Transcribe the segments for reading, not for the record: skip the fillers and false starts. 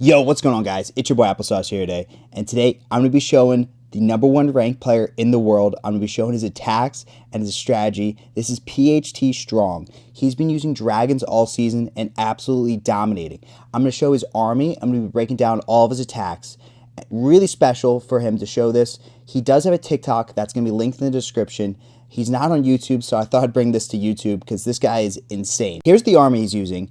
Yo, what's going on, guys? It's your boy Applesauce here today, and today I'm going to be showing the #1 ranked player in the world. I'm going to be showing his attacks and his strategy. This is PHT Strong. He's been using dragons all season and absolutely dominating. I'm going to show his army. I'm going to be breaking down all of his attacks. Really special for him to show this. He does have a TikTok that's going to be linked in the description. He's not on YouTube, so I thought I'd bring this to YouTube because this guy is insane. Here's the army he's using.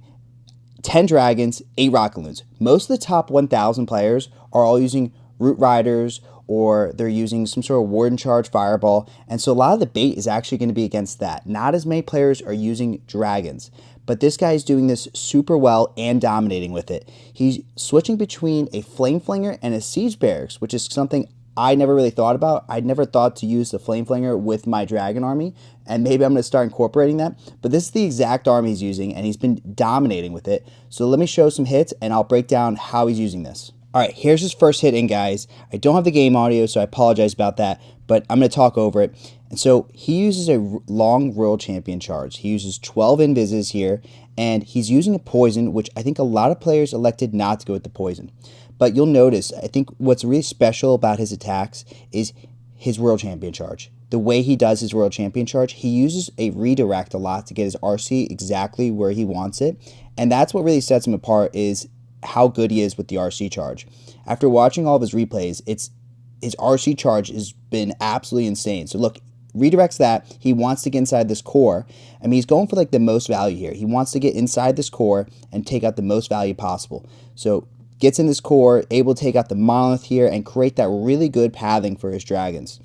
10 dragons, 8 rocket loons. Most of the top 1,000 players are all using root riders, or they're using some sort of warden charge fireball, and so a lot of the bait is actually going to be against that. Not as many players are using dragons, but this guy is doing this super well and dominating with it. He's switching between a flame flinger and a siege barracks, which is something I never really thought about. I'd never thought to use the flame flinger with my dragon army, and maybe I'm going to start incorporating that. But this is the exact army he's using, and he's been dominating with it. So let me show some hits, and I'll break down how he's using this. All right, here's his first hit in, guys. I don't have the game audio, so I apologize about that, but I'm going to talk over it. And so he uses a long Royal Champion charge. He uses 12 invises here, and he's using a poison, which I think a lot of players elected not to go with the poison. But you'll notice, I think what's really special about his attacks is his Royal Champion charge. The way he does his Royal Champion charge, he uses a redirect a lot to get his RC exactly where he wants it. And that's what really sets him apart, is how good he is with the RC charge. After watching all of his replays, his RC charge has been absolutely insane. So look, redirects that. He wants to get inside this core. I mean, he's going for like the most value here. He wants to get inside this core and take out the most value possible. So gets in this core, able to take out the monolith here and create that really good pathing for his dragons.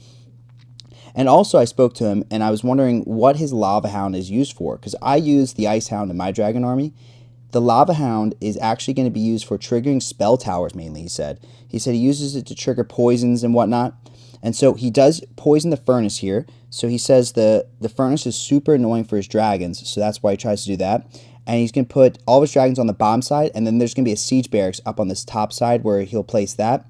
And also I spoke to him and I was wondering what his Lava Hound is used for, because I use the Ice Hound in my dragon army. The Lava Hound is actually going to be used for triggering spell towers mainly, he said. He said he uses it to trigger poisons and whatnot. And so he does poison the furnace here. So he says the furnace is super annoying for his dragons, so that's why he tries to do that. And he's going to put all of his dragons on the bottom side, and then there's going to be a siege barracks up on this top side where he'll place that.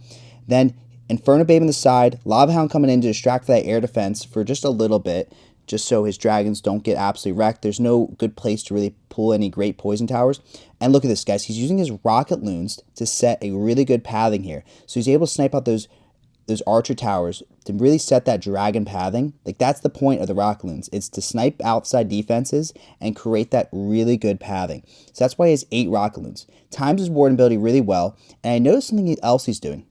Then Inferno Babe on the side, Lava Hound coming in to distract that air defense for just a little bit, just so his dragons don't get absolutely wrecked. There's no good place to really pull any great poison towers. And look at this, guys. He's using his rocket loons to set a really good pathing here. So he's able to snipe out those archer towers to really set that dragon pathing. Like, that's the point of the rocket loons. It's to snipe outside defenses and create that really good pathing. So that's why he has 8 rocket loons. Times his warden ability really well. And I noticed something else he's doing.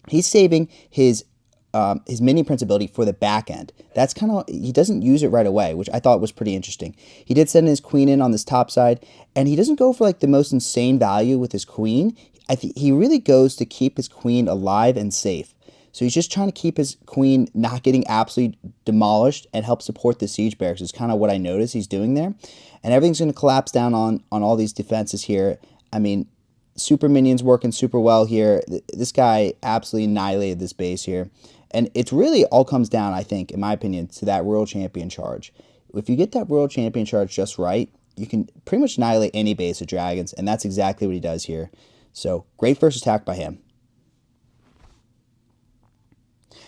He's saving his minion prince ability for the back end. That's kind of, he doesn't use it right away, which I thought was pretty interesting. He did send his queen in on this top side, and he doesn't go for like the most insane value with his queen. I think he really goes to keep his queen alive and safe. So he's just trying to keep his queen not getting absolutely demolished and help support the siege barracks is kind of what I noticed he's doing there. And everything's going to collapse down on all these defenses here. I mean, super minions working super well here. This guy absolutely annihilated this base here. And it really all comes down, I think, in my opinion, to that Royal Champion charge. If you get that Royal Champion charge just right, you can pretty much annihilate any base of dragons, and that's exactly what he does here. So, great first attack by him.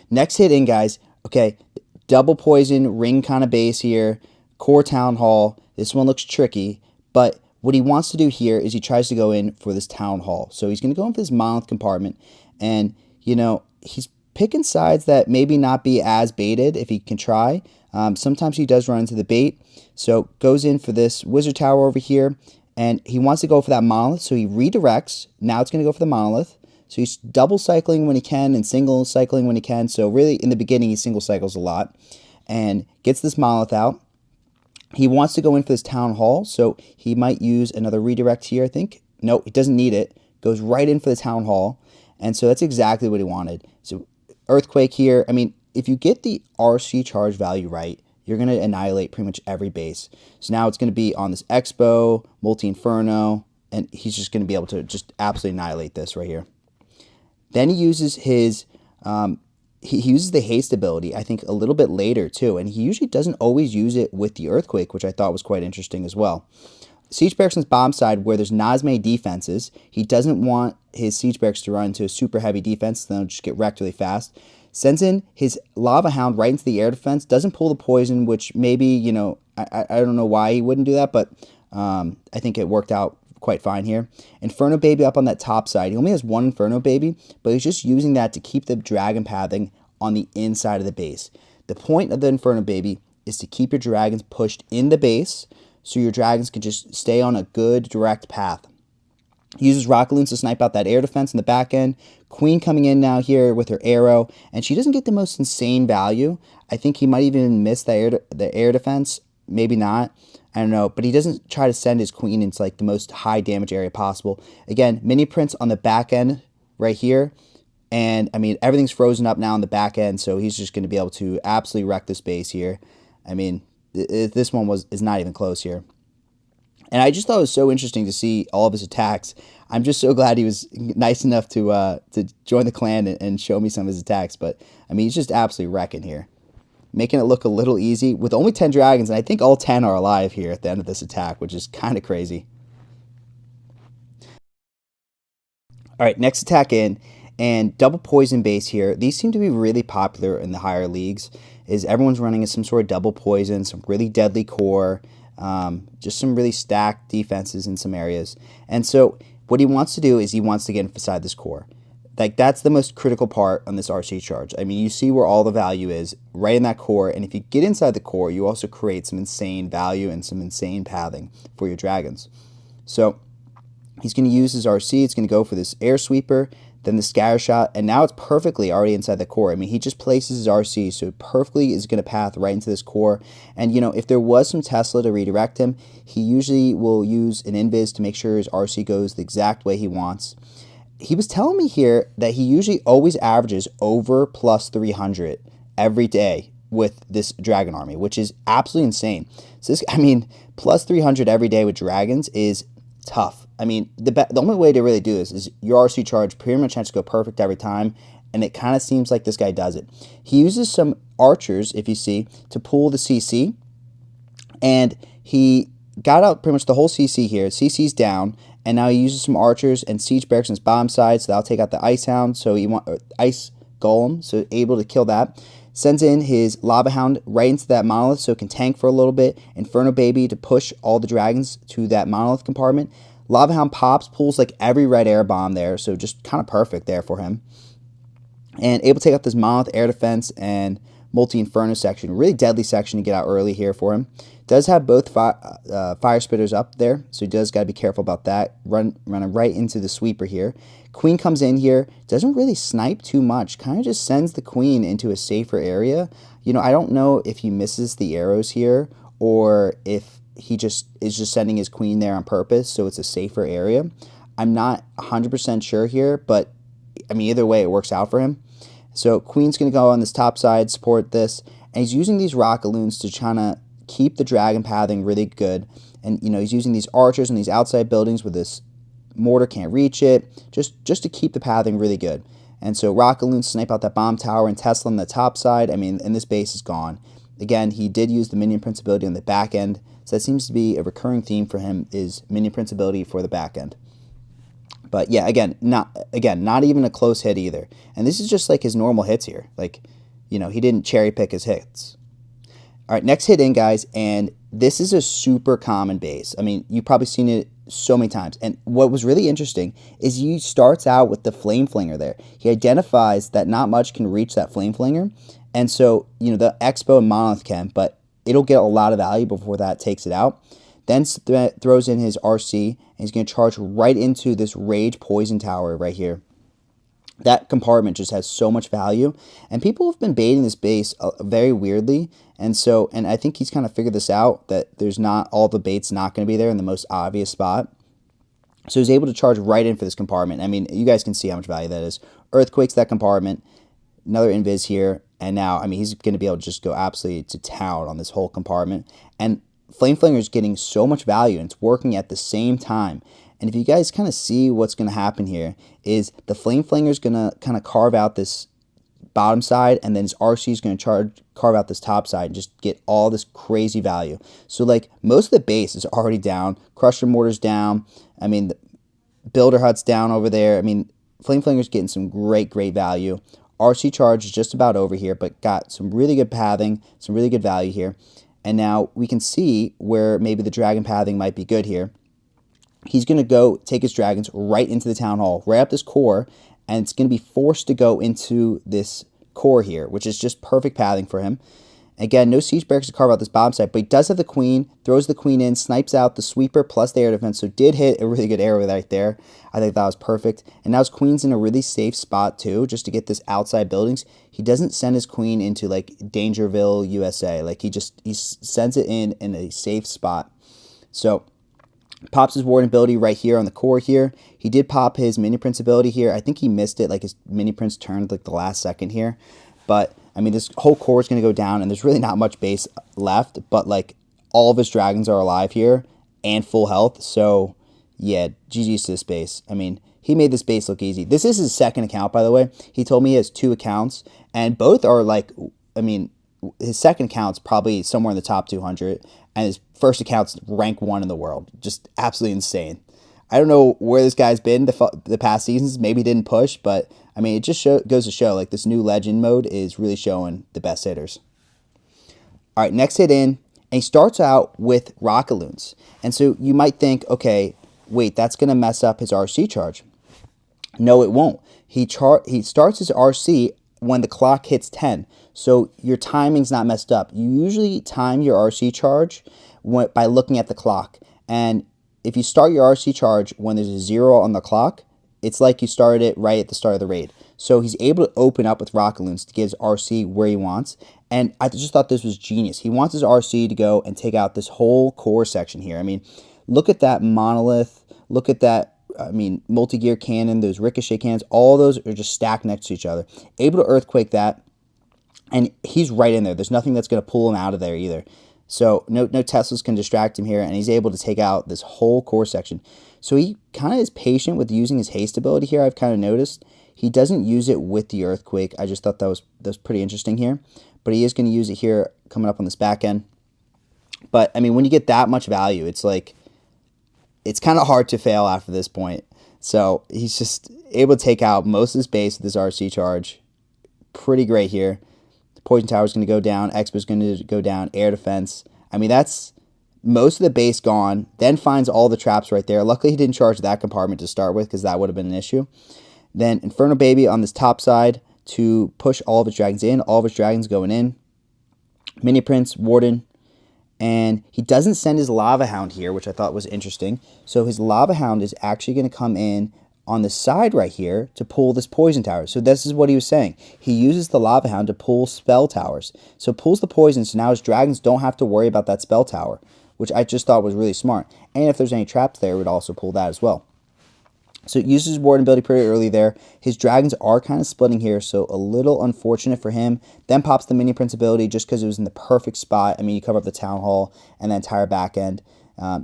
Next hit in, guys. Okay, double poison, ring kind of base here. Core Town Hall. This one looks tricky, but what he wants to do here is he tries to go in for this Town Hall. So he's going to go in for this monolith compartment, and, you know, he's picking sides that maybe not be as baited if he can try. Sometimes he does run into the bait. So goes in for this wizard tower over here, and he wants to go for that monolith, so he redirects. Now it's going to go for the monolith. So he's double cycling when he can and single cycling when he can. So really, in the beginning, he single cycles a lot and gets this monolith out. He wants to go in for this town hall, so he might use another redirect here, I think. No, he doesn't need it. Goes right in for the town hall. And so that's exactly what he wanted. So earthquake here. I mean, if you get the RC charge value right, you're going to annihilate pretty much every base. So now it's going to be on this Expo, Multi-Inferno, and he's just going to be able to just absolutely annihilate this right here. Then he uses his, he uses the haste ability, I think, a little bit later too, and he usually doesn't always use it with the earthquake, which I thought was quite interesting as well. Siege barracks on his bottom side, where there's not as many defenses, he doesn't want his siege barracks to run into a super heavy defense, then they'll just get wrecked really fast. Sends in his Lava Hound right into the air defense, doesn't pull the poison, which maybe, you know, I don't know why he wouldn't do that, but I think it worked out quite fine here. Inferno Baby up on that top side. He only has one Inferno Baby, but he's just using that to keep the dragon pathing on the inside of the base. The point of the Inferno Baby is to keep your dragons pushed in the base so your dragons can just stay on a good direct path. He uses rocket loons to snipe out that air defense in the back end. Queen coming in now here with her arrow, and she doesn't get the most insane value. I think he might even miss the air defense, maybe not. I don't know, but he doesn't try to send his queen into like the most high damage area possible. Again, mini prints on the back end right here. And I mean, everything's frozen up now on the back end, so he's just going to be able to absolutely wreck this base here. I mean, this one is not even close here. And I just thought it was so interesting to see all of his attacks. I'm just so glad he was nice enough to join the clan and show me some of his attacks. But, I mean, he's just absolutely wrecking here. Making it look a little easy with only 10 dragons. And I think all 10 are alive here at the end of this attack, which is kind of crazy. All right, next attack in. And double poison base here. These seem to be really popular in the higher leagues. Everyone's running some sort of double poison, some really deadly core. Just some really stacked defenses in some areas. And so what he wants to do is he wants to get inside this core. Like, that's the most critical part on this RC charge. I mean, you see where all the value is, right in that core. And if you get inside the core, you also create some insane value and some insane pathing for your dragons. So he's going to use his RC. It's going to go for this air sweeper, then the scatter shot, and now it's perfectly already inside the core. I mean, he just places his RC, so it perfectly is going to path right into this core. And, you know, if there was some Tesla to redirect him, he usually will use an invis to make sure his RC goes the exact way he wants. He was telling me here that he usually always averages over plus 300 every day with this dragon army, which is absolutely insane. So this, I mean, plus 300 every day with dragons is tough. I mean, the only way to really do this is your RC charge pretty much has to go perfect every time, and it kind of seems like this guy does it. He uses some archers, if you see, to pull the CC, and he got out pretty much the whole CC here. CC's down, and now he uses some archers and siege barracks on his bottom side, so that'll take out the ice hound, so ice golem, so able to kill that. Sends in his lava hound right into that monolith so it can tank for a little bit. Inferno Baby to push all the dragons to that monolith compartment. Lava Hound pops, pulls like every red air bomb there, so just kind of perfect there for him. And able to take out this monolith air defense and multi-inferno section. Really deadly section to get out early here for him. Does have both fire spitters up there, so he does got to be careful about that. Running right into the sweeper here. Queen comes in here, doesn't really snipe too much, kind of just sends the queen into a safer area. You know, I don't know if he misses the arrows here or if he just is just sending his queen there on purpose so it's a safer area. I'm not 100% sure here, but I mean, either way, it works out for him. So queen's going to go on this top side, support this, and he's using these rocket loons to try to keep the dragon pathing really good. And, you know, he's using these archers in these outside buildings where this mortar can't reach it, just to keep the pathing really good. And so rocket loons snipe out that bomb tower and Tesla on the top side. I mean, and this base is gone. Again, he did use the minion prince ability on the back end, so that seems to be a recurring theme for him is minion prince ability for the back end. But yeah, again, not even a close hit either. And this is just like his normal hits here. Like, you know, he didn't cherry pick his hits. All right, next hit in, guys, and this is a super common base. I mean, you've probably seen it so many times. And what was really interesting is he starts out with the flame flinger there. He identifies that not much can reach that flame flinger. And so, you know, the Expo and Monolith can, but it'll get a lot of value before that takes it out. Then throws in his RC, and he's going to charge right into this Rage Poison Tower right here. That compartment just has so much value, and people have been baiting this base very weirdly, and I think he's kind of figured this out, that there's not all the bait's not going to be there in the most obvious spot. So he's able to charge right in for this compartment. I mean, you guys can see how much value that is. Earthquakes that compartment, another invis here, and now, I mean, he's going to be able to just go absolutely to town on this whole compartment. And Flame Flinger is getting so much value, and it's working at the same time. And if you guys kind of see what's going to happen here, is the Flame Flinger is going to kind of carve out this bottom side, and then his RC is going to carve out this top side and just get all this crazy value. So, like, most of the base is already down. Crusher Mortar's down. I mean, the Builder Hut's down over there. I mean, Flame Flinger's getting some great value. RC charge is just about over here, but got some really good pathing, some really good value here. And now we can see where maybe the dragon pathing might be good here. he's going to go take his dragons right into the town hall, right up this core, and it's going to be forced to go into this core here, which is just perfect pathing for him. Again, no siege barracks to carve out this bomb site, but he does have the queen, throws the queen in, snipes out the sweeper plus the air defense, so did hit a really good arrow right there. I think that was perfect. And now his queen's in a really safe spot too, just to get this outside buildings. He doesn't send his queen into like Dangerville, USA. Like he sends it in a safe spot. So pops his warden ability right here on the core here. He did pop his mini prince ability here. I think he missed it, like his mini prince turned like the last second here. But I mean, this whole core is going to go down, and there's really not much base left, but like all of his dragons are alive here and full health. So yeah, GG's to this base. I mean, he made this base look easy. This is his second account, by the way. He told me he has 2 accounts, and both are like, I mean, his second account's probably somewhere in the top 200, and his first account's rank 1 in the world. Just absolutely insane. I don't know where this guy's been the past seasons. Maybe he didn't push, but I mean, it just goes to show like this new legend mode is really showing the best hitters. All right, next hit in, and he starts out with rocket loons. And so you might think, okay, wait, that's going to mess up his RC charge. No, it won't. He starts his RC when the clock hits 10. So your timing's not messed up. You usually time your RC charge by looking at the clock. And if you start your RC charge when there's a 0 on the clock, it's like you started it right at the start of the raid. So he's able to open up with rocket loons to get his RC where he wants. And I just thought this was genius. He wants his RC to go and take out this whole core section here. I mean, look at that monolith. Look at that, I mean, multi-gear cannon, those ricochet cannons. All those are just stacked next to each other. Able to earthquake that. And he's right in there. There's nothing that's going to pull him out of there either. So no Teslas can distract him here, and he's able to take out this whole core section. So he kind of is patient with using his haste ability here, I've kind of noticed. He doesn't use it with the earthquake. I just thought that was pretty interesting here. But he is going to use it here coming up on this back end. But, I mean, when you get that much value, it's like, it's kind of hard to fail after this point. So he's just able to take out most of his base with his RC charge. Pretty great here. Poison Tower is going to go down. Expo is going to go down. Air defense. I mean, that's most of the base gone. Then finds all the traps right there. Luckily, he didn't charge that compartment to start with because that would have been an issue. Then Inferno Baby on this top side to push all of his dragons in. All of his dragons going in. Mini Prince, Warden. And he doesn't send his Lava Hound here, which I thought was interesting. So his Lava Hound is actually going to come in on the side right here to pull this poison tower. So this is what he was saying. He uses the Lava Hound to pull spell towers. So pulls the poison, so now his dragons don't have to worry about that spell tower, which I just thought was really smart. And if there's any traps there, it would also pull that as well. So it uses his Warden ability pretty early there. His dragons are kind of splitting here, so a little unfortunate for him. Then pops the Mini Prince ability just because it was in the perfect spot. I mean, you cover up the Town Hall and the entire back end.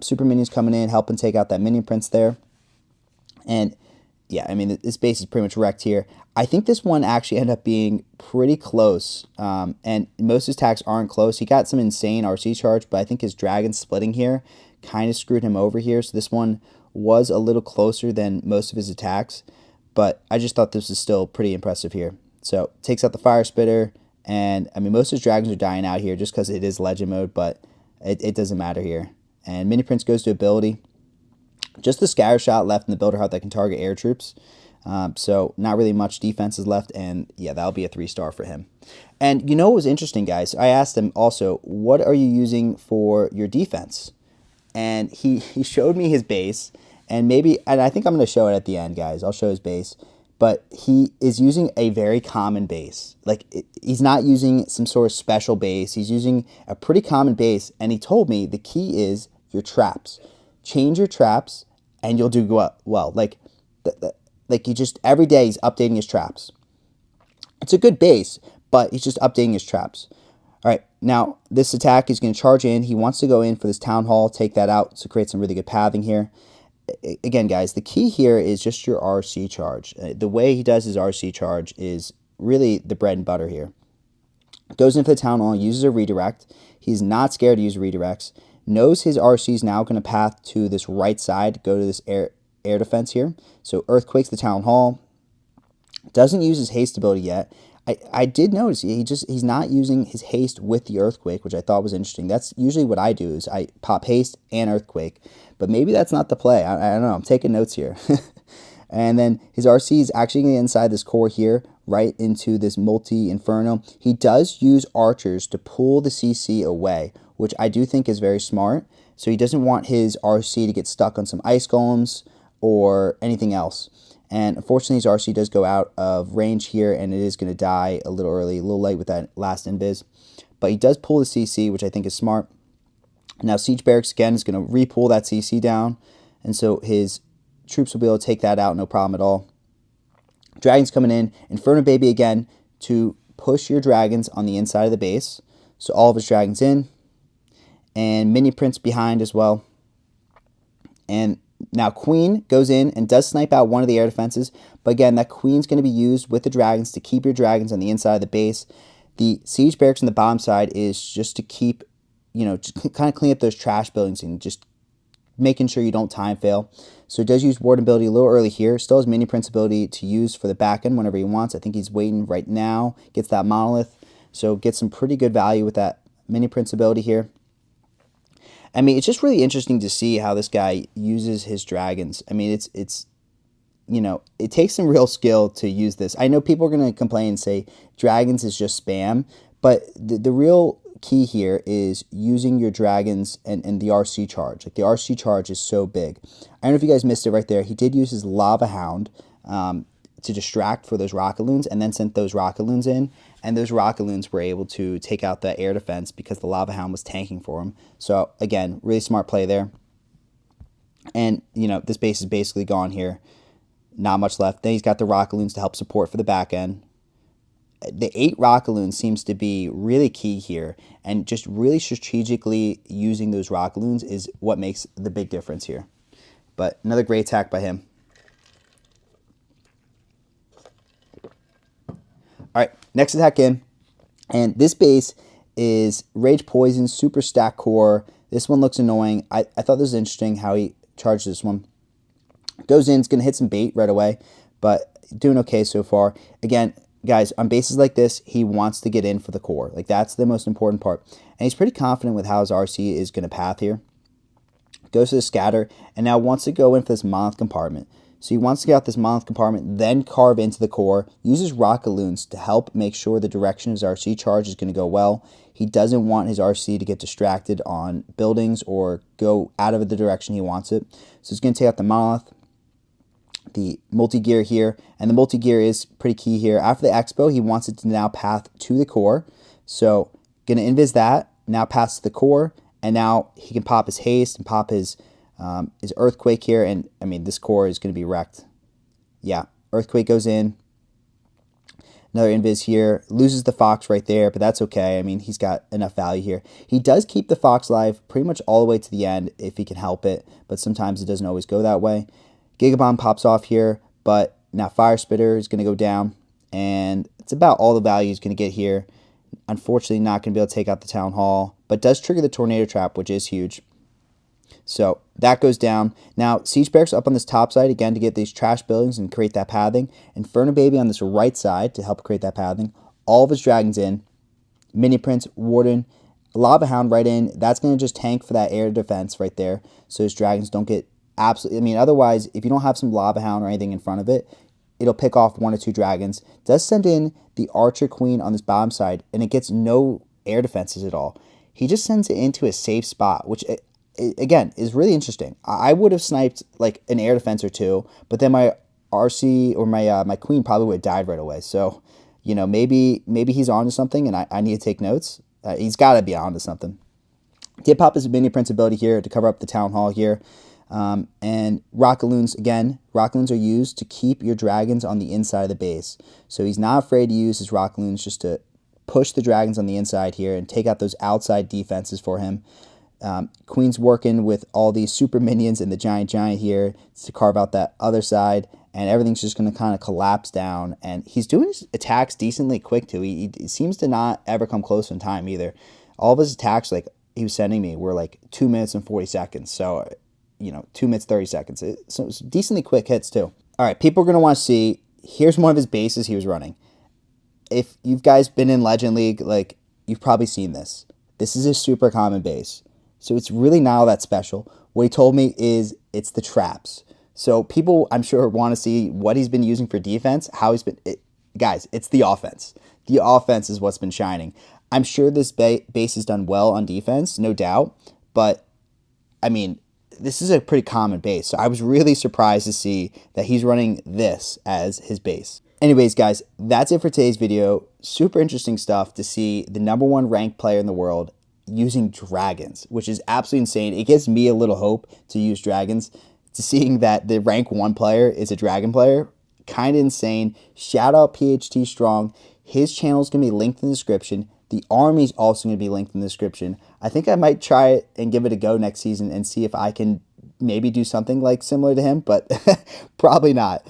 Super Minions coming in, helping take out that Mini Prince there. And yeah, I mean, this base is pretty much wrecked here. I think this one actually ended up being pretty close, and most of his attacks aren't close. He got some insane RC charge, but I think his dragon splitting here kind of screwed him over here. So this one was a little closer than most of his attacks, but I just thought this was still pretty impressive here. So takes out the Fire Spitter, and I mean, most of his dragons are dying out here just because it is legend mode, but it doesn't matter here. And Mini Prince goes to ability. Just the scatter shot left in the Builder Heart that can target air troops. So not really much defenses left, and yeah, that'll be a 3-star for him. And you know what was interesting, guys? I asked him also, what are you using for your defense? And he showed me his base, and I think I'm going to show it at the end, guys. I'll show his base. But he is using a very common base. Like, he's not using some sort of special base. He's using a pretty common base, and he told me the key is your traps. Change your traps, and you'll do well. Like he just, every day he's updating his traps. It's a good base, but he's just updating his traps. All right, now this attack is going to charge in. He wants to go in for this Town Hall, take that out to create some really good pathing here. Again, guys, the key here is just your RC charge. The way he does his RC charge is really the bread and butter here. Goes into the Town Hall, uses a redirect. He's not scared to use redirects. Knows his RC is now going to path to this right side, go to this air defense here. So earthquakes the Town Hall. Doesn't use his haste ability yet. I did notice he's not using his haste with the earthquake, which I thought was interesting. That's usually what I do is I pop haste and earthquake, but maybe that's not the play. I don't know. I'm taking notes here. And then his RC is actually going to inside this core here, right into this multi-inferno. He does use archers to pull the CC away, which I do think is very smart. So he doesn't want his RC to get stuck on some ice golems or anything else. And unfortunately, his RC does go out of range here, and it is going to die a little early, a little late with that last invis. But he does pull the CC, which I think is smart. Now, Siege Barracks, again, is going to re-pull that CC down, and so his troops will be able to take that out, no problem at all. Dragons coming in. Inferno Baby again to push your dragons on the inside of the base. So all of his dragons in. And Mini Prince behind as well. And now Queen goes in and does snipe out one of the air defenses. But again, that Queen's going to be used with the dragons to keep your dragons on the inside of the base. The Siege Barracks on the bottom side is just to keep, just kind of clean up those trash buildings and just making sure you don't time fail. So he does use Warden ability a little early here. Still has Mini Prince ability to use for the back end whenever he wants. I think he's waiting right now. Gets that monolith. So gets some pretty good value with that Mini Prince ability here. I mean, it's just really interesting to see how this guy uses his dragons. I mean, it takes some real skill to use this. I know people are going to complain and say dragons is just spam, but the real key here is using your dragons and the RC charge. Like the RC charge is so big. I don't know if you guys missed it right there. He did use his Lava Hound to distract for those Rockaloons and then sent those Rockaloons in. And those Rockaloons were able to take out the air defense because the Lava Hound was tanking for him. So again, really smart play there. And, this base is basically gone here. Not much left. Then he's got the Rockaloons to help support for the back end. The 8 Rockaloons seems to be really key here, and just really strategically using those Rockaloons is what makes the big difference here. But another great attack by him. All right, next attack in, and this base is Rage Poison, Super Stack Core. This one looks annoying. I thought this was interesting how he charged this one. Goes in, it's going to hit some bait right away, but doing okay so far. Again, guys, on bases like this, he wants to get in for the core. Like, that's the most important part. And he's pretty confident with how his RC is going to path here. Goes to the scatter, and now wants to go in for this monolith compartment. So he wants to get out this monolith compartment, then carve into the core, uses Rockaloons to help make sure the direction of his RC charge is going to go well. He doesn't want his RC to get distracted on buildings or go out of the direction he wants it. So he's going to take out the monolith, the multi-gear here, and the multi-gear is pretty key here. After the expo, he wants it to now path to the core. So going to invis that, now pass to the core, and now he can pop his haste and pop his earthquake here, and I mean, this core is going to be wrecked. Yeah, earthquake goes in. Another invis here. Loses the fox right there, but that's okay. I mean, he's got enough value here. He does keep the fox alive pretty much all the way to the end if he can help it, but sometimes it doesn't always go that way. Gigabomb pops off here, but now Fire Spitter is going to go down, and it's about all the value he's going to get here. Unfortunately, not going to be able to take out the Town Hall, but does trigger the Tornado Trap, which is huge. So that goes down. Now, Siege Barracks up on this top side, again, to get these trash buildings and create that pathing. Inferno Baby on this right side to help create that pathing. All of his dragons in. Mini Prince, Warden, Lava Hound right in. That's going to just tank for that air defense right there. So his dragons don't get absolutely... I mean, otherwise, if you don't have some Lava Hound or anything in front of it, it'll pick off 1 or 2 dragons. It does send in the Archer Queen on this bottom side, and it gets no air defenses at all. He just sends it into a safe spot, which... again, is really interesting. I would have sniped like an air defense or 2, but then my RC or my queen probably would have died right away. So, maybe he's on to something, and I need to take notes. He's got to be on to something. Did pop his Mini Prince ability here to cover up the Town Hall here. And Rockaloons, again, Rockaloons are used to keep your dragons on the inside of the base. So he's not afraid to use his Rockaloons just to push the dragons on the inside here and take out those outside defenses for him. Queen's working with all these super minions and the giant here to carve out that other side, and everything's just going to kind of collapse down. And he's doing his attacks decently quick too. He seems to not ever come close in time either. All of his attacks, like he was sending me, were like 2 minutes and 40 seconds. So, 2 minutes 30 seconds. So it's decently quick hits too. All right, people are going to want to see. Here's one of his bases he was running. if you guys been in Legend League, like, you've probably seen this. This is a super common base. So it's really not all that special. What he told me is it's the traps. So people, I'm sure, want to see what he's been using for defense, how he's been... guys, it's the offense. The offense is what's been shining. I'm sure this base is done well on defense, no doubt. But, I mean, this is a pretty common base. So I was really surprised to see that he's running this as his base. Anyways, guys, that's it for today's video. Super interesting stuff to see the #1 ranked player in the world using dragons, which is absolutely insane. It gives me a little hope to use dragons. To seeing that the rank 1 player is a dragon player, kind of insane. Shout out PHT Strong. His channel is going to be linked in the description. The army is also going to be linked in the description. I think I might try it and give it a go next season and see if I can maybe do something like similar to him, but probably not.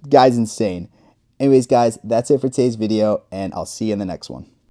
Guy's insane. Anyways, guys, that's it for today's video, and I'll see you in the next one.